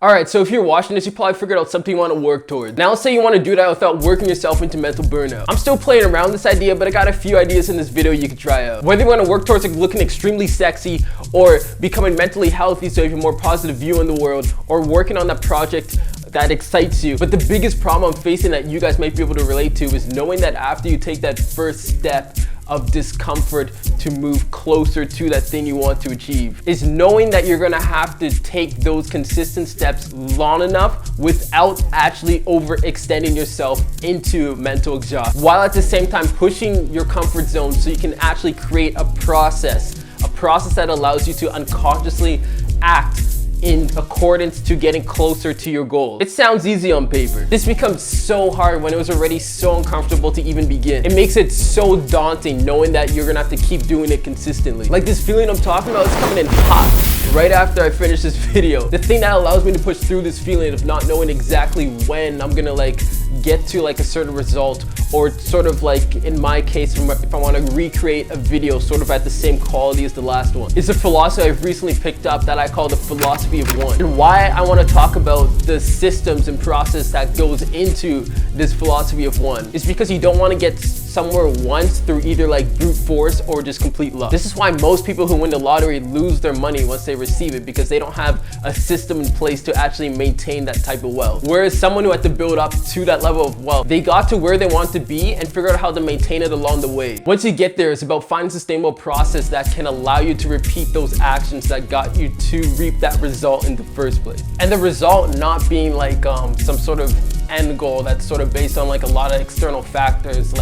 Alright, so if you're watching this, you probably figured out something you want to work towards. Now let's say you want to do that without working yourself into mental burnout. I'm still playing around this idea, but I got a few ideas in this video you can try out. Whether you want to work towards like looking extremely sexy, or becoming mentally healthy so you have a more positive view in the world, or working on that project that excites you. But the biggest problem I'm facing that you guys might be able to relate to is knowing that after you take that first step of discomfort to move closer to that thing you want to achieve, is knowing that you're gonna have to take those consistent steps long enough without actually overextending yourself into mental exhaustion, while at the same time pushing your comfort zone so you can actually create a process that allows you to unconsciously act in accordance to getting closer to your goal. It sounds easy on paper. This becomes so hard when it was already so uncomfortable to even begin. It makes it so daunting knowing that you're gonna have to keep doing it consistently. Like this feeling I'm talking about is coming in hot right after I finish this video. The thing that allows me to push through this feeling of not knowing exactly when I'm gonna get to a certain result, or sort of like in my case, if I want to recreate a video sort of at the same quality as the last one, is a philosophy I've recently picked up that I call the philosophy of one. And why I want to talk about the systems and process that goes into this philosophy of one is because you don't want to get somewhere once through either brute force or just complete luck. This is why most people who win the lottery lose their money once they receive it, because they don't have a system in place to actually maintain that type of wealth. Whereas someone who had to build up to that level of wealth, they got to where they want to be and figure out how to maintain it along the way. Once you get there, it's about finding a sustainable process that can allow you to repeat those actions that got you to reap that result in the first place. And the result not being some sort of end goal that's sort of based on a lot of external factors,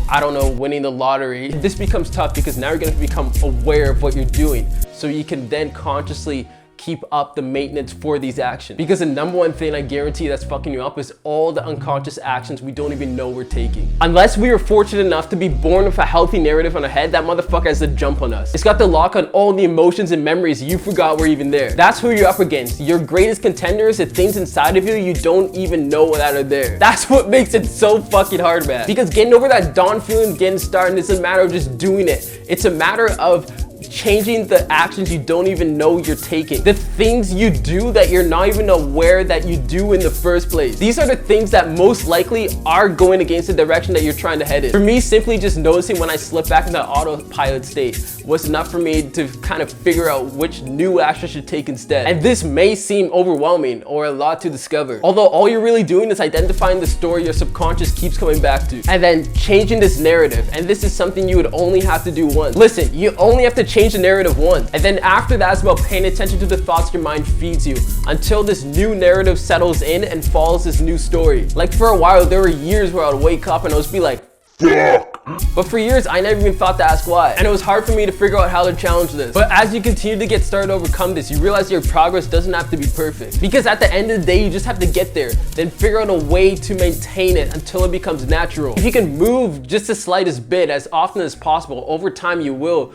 I don't know, winning the lottery. This becomes tough because now you're gonna become aware of what you're doing, so you can then consciously keep up the maintenance for these actions. Because the number one thing I guarantee that's fucking you up is all the unconscious actions we don't even know we're taking. Unless we are fortunate enough to be born with a healthy narrative on our head, that motherfucker has to jump on us. It's got the lock on all the emotions and memories you forgot were even there. That's who you're up against. Your greatest contenders are things inside of you don't even know that are there. That's what makes it so fucking hard, man. Because getting over that dawn feeling, getting started, isn't a matter of just doing it. It's a matter of changing the actions you don't even know you're taking. The things you do that you're not even aware that you do in the first place. These are the things that most likely are going against the direction that you're trying to head in. For me, simply just noticing when I slip back into autopilot state was enough for me to kind of figure out which new action I should take instead. And this may seem overwhelming or a lot to discover. Although all you're really doing is identifying the story your subconscious keeps coming back to, and then changing this narrative. And this is something you would only have to do once. Listen, you only have to change the narrative once. And then after that, it's about paying attention to the thoughts your mind feeds you until this new narrative settles in and follows this new story. For a while, there were years where I would wake up and I would be like, fuck. But for years, I never even thought to ask why. And it was hard for me to figure out how to challenge this. But as you continue to get started to overcome this, you realize your progress doesn't have to be perfect. Because at the end of the day, you just have to get there, then figure out a way to maintain it until it becomes natural. If you can move just the slightest bit as often as possible, over time you will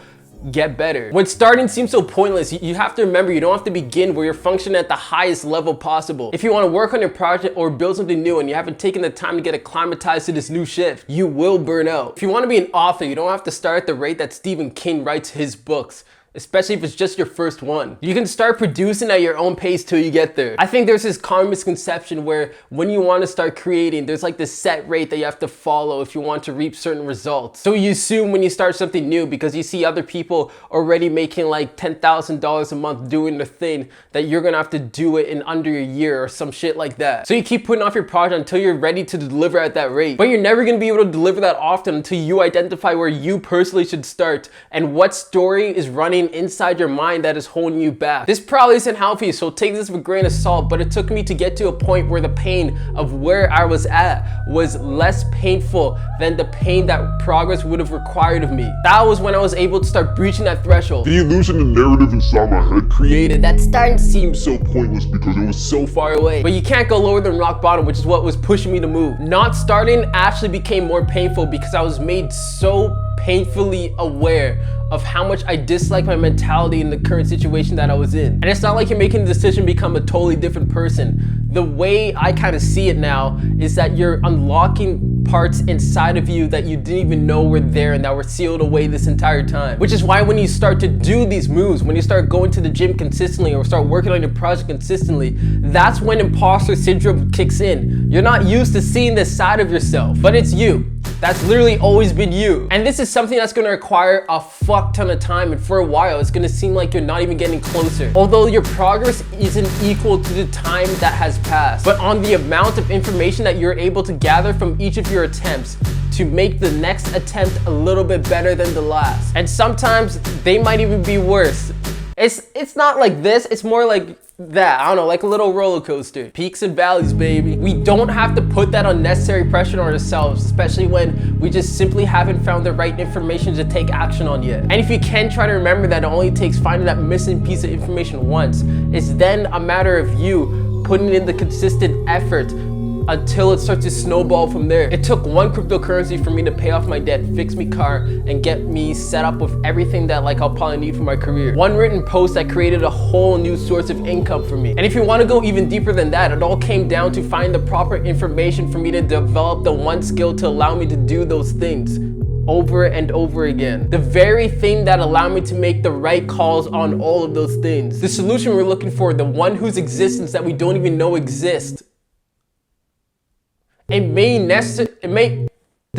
get better. When starting seems so pointless, you have to remember you don't have to begin where you're functioning at the highest level possible. If you want to work on your project or build something new and you haven't taken the time to get acclimatized to this new shift, you will burn out. If you want to be an author, you don't have to start at the rate that Stephen King writes his books, especially if it's just your first one. You can start producing at your own pace till you get there. I think there's this common misconception where when you want to start creating, there's this set rate that you have to follow if you want to reap certain results. So you assume when you start something new, because you see other people already making $10,000 a month doing the thing, that you're gonna have to do it in under a year or some shit like that. So you keep putting off your project until you're ready to deliver at that rate. But you're never gonna be able to deliver that often until you identify where you personally should start and what story is running inside your mind that is holding you back. This probably isn't healthy, so take this with a grain of salt, but it took me to get to a point where the pain of where I was at was less painful than the pain that progress would have required of me. That was when I was able to start breaching that threshold. The illusion and narrative inside my head created that starting to seem so pointless because it was so far away. But you can't go lower than rock bottom, which is what was pushing me to move. Not starting actually became more painful because I was made so painfully aware of how much I dislike my mentality in the current situation that I was in. And it's not like you're making the decision to become a totally different person. The way I kind of see it now is that you're unlocking parts inside of you that you didn't even know were there and that were sealed away this entire time. Which is why when you start to do these moves, when you start going to the gym consistently or start working on your project consistently, that's when imposter syndrome kicks in. You're not used to seeing this side of yourself, but it's you. That's literally always been you. And this is something that's gonna require a fuck ton of time, and for a while it's gonna seem like you're not even getting closer. Although your progress isn't equal to the time that has passed, but on the amount of information that you're able to gather from each of your attempts to make the next attempt a little bit better than the last. And sometimes they might even be worse. It's not like this, it's more like that, I don't know, like a little roller coaster. Peaks and valleys, baby. We don't have to put that unnecessary pressure on ourselves, especially when we just simply haven't found the right information to take action on yet. And if you can try to remember that it only takes finding that missing piece of information once, it's then a matter of you putting in the consistent effort until it starts to snowball from there. It took one cryptocurrency for me to pay off my debt, fix me car, and get me set up with everything that like I'll probably need for my career. One written post that created a whole new source of income for me. And if you want to go even deeper than that, it all came down to find the proper information for me to develop the one skill to allow me to do those things over and over again. The very thing that allowed me to make the right calls on all of those things. The solution we're looking for, the one whose existence that we don't even know exists. The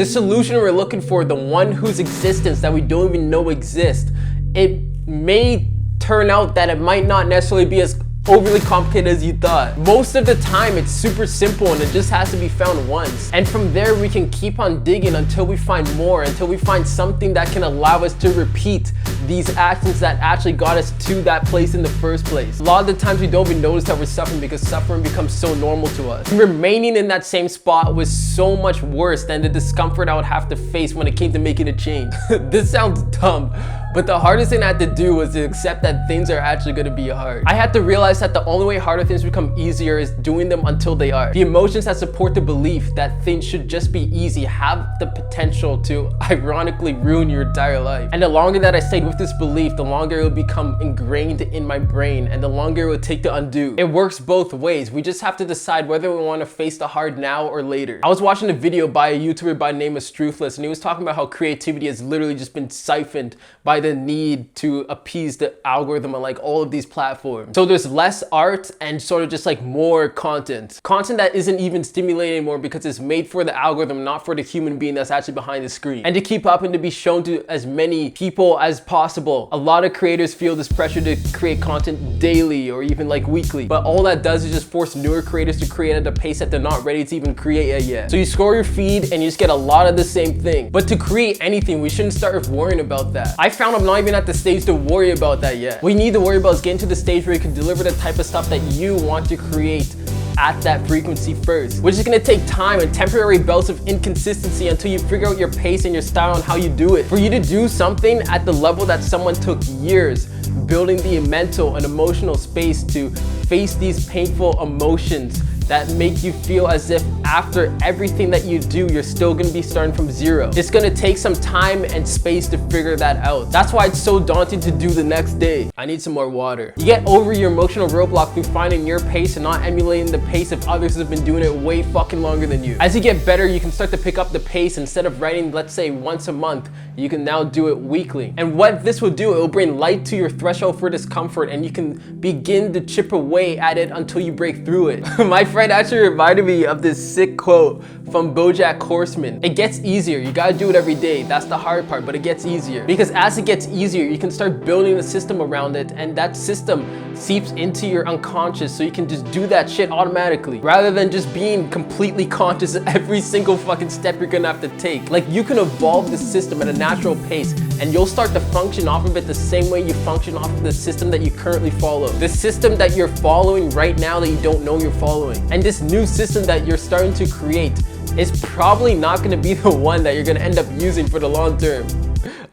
solution we're looking for, the one whose existence that we don't even know exists, it may turn out that it might not necessarily be as overly complicated as you thought. Most of the time it's super simple and it just has to be found once. And from there we can keep on digging until we find more, until we find something that can allow us to repeat these actions that actually got us to that place in the first place. A lot of the times we don't even notice that we're suffering because suffering becomes so normal to us. Remaining in that same spot was so much worse than the discomfort I would have to face when it came to making a change. This sounds dumb, but the hardest thing I had to do was to accept that things are actually gonna be hard. I had to realize that the only way harder things become easier is doing them until they are. The emotions that support the belief that things should just be easy have the potential to ironically ruin your entire life. And the longer that I stayed with this belief, the longer it will become ingrained in my brain and the longer it will take to undo. It works both ways. We just have to decide whether we want to face the hard now or later. I was watching a video by a YouTuber by the name of Struthless, and he was talking about how creativity has literally just been siphoned by the need to appease the algorithm on like all of these platforms. So there's less art and sort of just like more content. Content that isn't even stimulating anymore because it's made for the algorithm, not for the human being that's actually behind the screen. And to keep up and to be shown to as many people as possible, a lot of creators feel this pressure to create content daily or even like weekly. But all that does is just force newer creators to create at a pace that they're not ready to even create yet. So you scroll your feed and you just get a lot of the same thing. But to create anything, we shouldn't start worrying about that. I found I'm not even at the stage to worry about that yet. What you need to worry about is getting to the stage where you can deliver the type of stuff that you want to create at that frequency first, which is going to take time and temporary bouts of inconsistency until you figure out your pace and your style and how you do it. For you to do something at the level that someone took years building the mental and emotional space to face these painful emotions that make you feel as if after everything that you do, you're still gonna be starting from zero. It's gonna take some time and space to figure that out. That's why it's so daunting to do the next day. I need some more water. You get over your emotional roadblock through finding your pace and not emulating the pace of others who have been doing it way fucking longer than you. As you get better, you can start to pick up the pace. Instead of writing, let's say once a month, you can now do it weekly. And what this will do, it will bring light to your threshold for discomfort and you can begin to chip away at it until you break through it. My friend actually reminded me of this sick quote from BoJack Horseman. It gets easier. You gotta do it every day. That's the hard part, but it gets easier. Because as it gets easier, you can start building a system around it, and that system seeps into your unconscious, so you can just do that shit automatically, rather than just being completely conscious of every single fucking step you're gonna have to take. Like, you can evolve the system at a natural pace, and you'll start to function off of it the same way you function off of the system that you currently follow. The system that you're following right now that you don't know you're following. And this new system that you're starting to create is probably not gonna be the one that you're gonna end up using for the long term.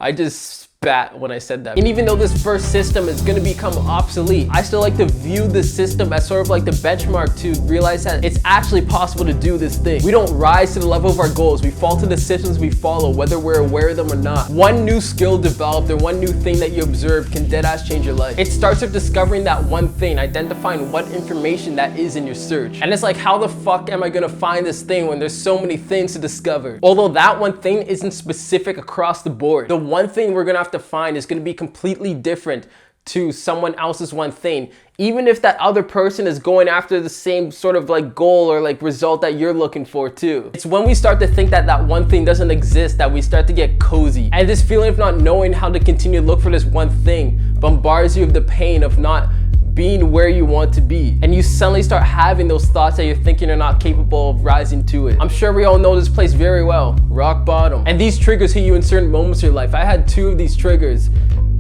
I just spat when I said that. And even though this first system is gonna become obsolete, I still like to view the system as sort of like the benchmark to realize that it's actually possible to do this thing. We don't rise to the level of our goals. We fall to the systems we follow, whether we're aware of them or not. One new skill developed or one new thing that you observe can deadass change your life. It starts with discovering that one thing, identifying what information that is in your search. And it's like, how the fuck am I gonna find this thing when there's so many things to discover? Although that one thing isn't specific across the board. The one thing we're gonna have to find is gonna be completely different to someone else's one thing, even if that other person is going after the same sort of like goal or like result that you're looking for too. It's when we start to think that that one thing doesn't exist that we start to get cozy. And this feeling of not knowing how to continue to look for this one thing bombards you with the pain of not being where you want to be. And you suddenly start having those thoughts that you're thinking you're not capable of rising to it. I'm sure we all know this place very well, rock bottom. And these triggers hit you in certain moments of your life. I had 2 of these triggers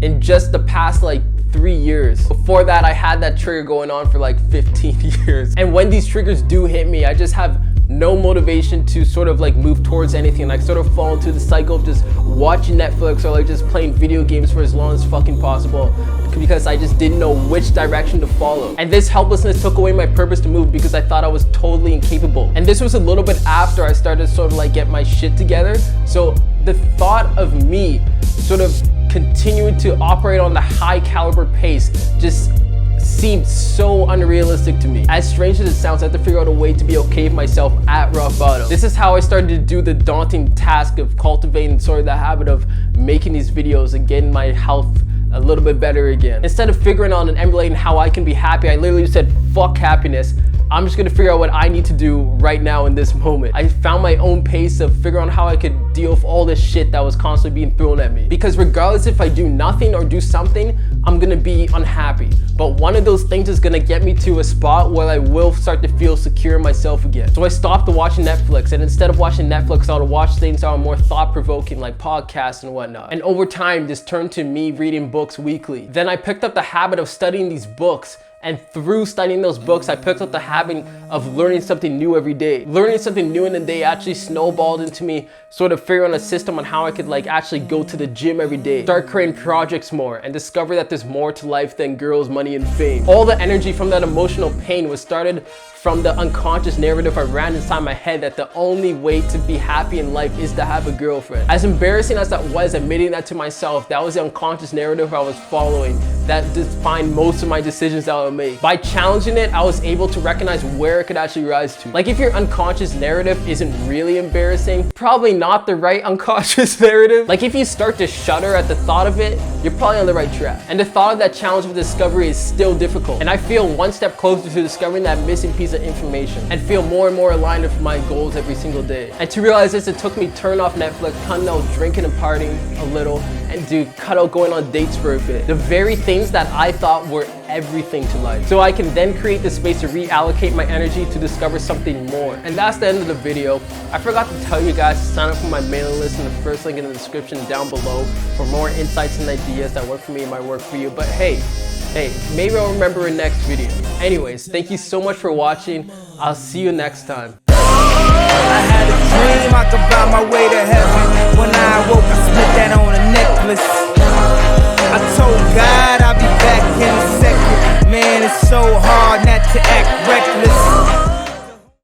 in just the past like 3 years. Before that, I had that trigger going on for like 15 years. And when these triggers do hit me, I just have no motivation to sort of like move towards anything. Like sort of fall into the cycle of just watching Netflix or like just playing video games for as long as fucking possible, because I just didn't know which direction to follow. And this helplessness took away my purpose to move because I thought I was totally incapable. And this was a little bit after I started to sort of like get my shit together. So the thought of me sort of continuing to operate on the high caliber pace just seemed so unrealistic to me. As strange as it sounds, I have to figure out a way to be okay with myself at rock bottom. This is how I started to do the daunting task of cultivating sort of the habit of making these videos and getting my health a little bit better again. Instead of figuring out and emulating how I can be happy, I literally said, fuck happiness. I'm just gonna figure out what I need to do right now in this moment. I found my own pace of figuring out how I could deal with all this shit that was constantly being thrown at me. Because regardless if I do nothing or do something, I'm gonna be unhappy. But one of those things is gonna get me to a spot where I will start to feel secure in myself again. So I stopped watching Netflix, and instead of watching Netflix, I would watch things that are more thought-provoking, like podcasts and whatnot. And over time, this turned to me reading books weekly. Then I picked up the habit of studying these books. And through studying those books, I picked up the habit of learning something new every day. Learning something new in a day actually snowballed into me sort of figuring out a system on how I could like actually go to the gym every day, start creating projects more, and discover that there's more to life than girls, money, and fame. All the energy from that emotional pain was started from the unconscious narrative I ran inside my head that the only way to be happy in life is to have a girlfriend. As embarrassing as that was, admitting that to myself, that was the unconscious narrative I was following that defined most of my decisions that I would make. By challenging it, I was able to recognize where it could actually rise to. Like if your unconscious narrative isn't really embarrassing, probably not the right unconscious narrative. Like if you start to shudder at the thought of it, you're probably on the right track. And the thought of that challenge of discovery is still difficult. And I feel one step closer to discovering that missing piece of information and feel more and more aligned with my goals every single day. And to realize this, it took me turning off Netflix, cutting out drinking and partying a little, and to cut out going on dates for a bit. The very things that I thought were everything to life. So I can then create the space to reallocate my energy to discover something more. And that's the end of the video. I forgot to tell you guys to sign up for my mailing list in the first link in the description down below for more insights and ideas that work for me and might work for you. But hey, maybe I'll remember in next video. Anyways, thank you so much for watching. I'll see you next time. I had a dream I could buy my way to heaven. When I woke, I split that on a necklace. I told God I'll be back in a second. Man, it's so hard not to act reckless.